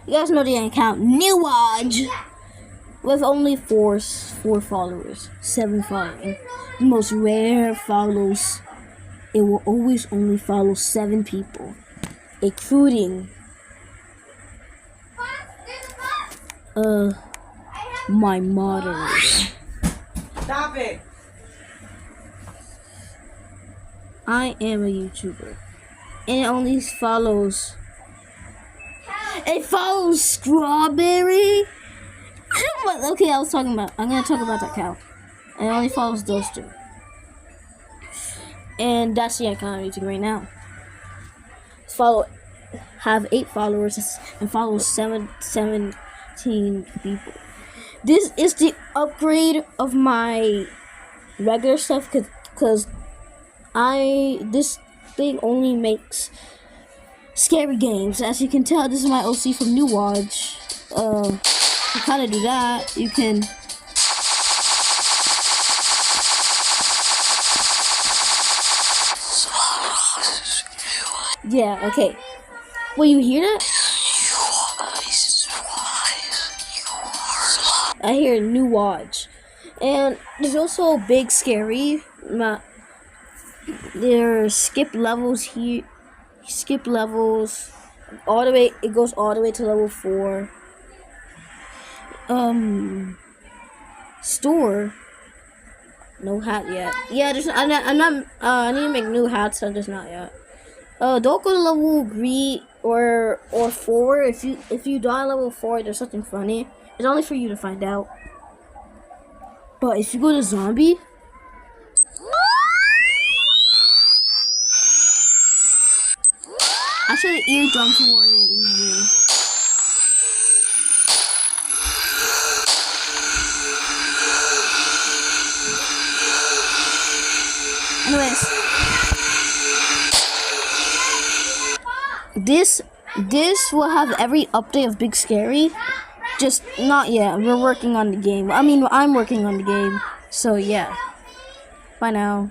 You guys know the account Newaj with only four followers, 7 following. The most rare follows. It will always only follow 7 people, including my moderator. Stop it. I am a YouTuber, and it only follows. It follows Strawberry. Okay, I'm gonna talk about that cow. And it only follows those 2. And that's the account I'm using right now. Have 8 followers and follow 17 people. This is the upgrade of my regular stuff because this thing only makes scary games. As you can tell, this is my OC from New Watch. To kind of do that, you can okay. Will you hear that? I hear New Watch. And there's also Big Scary. There's skip levels here. Skip levels all the way. It goes all the way to level 4. Store. No hat yet. Yeah, I'm not. I need to make new hats. I'm just not yet. Don't go to level 3 or 4. If you die level 4, there's something funny. It's only for you to find out. But if you go to zombie, actually eardrums warning me. Anyways, this will have every update of Big Scary. Just not yet. We're working on the game. I mean, I'm working on the game. So yeah. Bye now.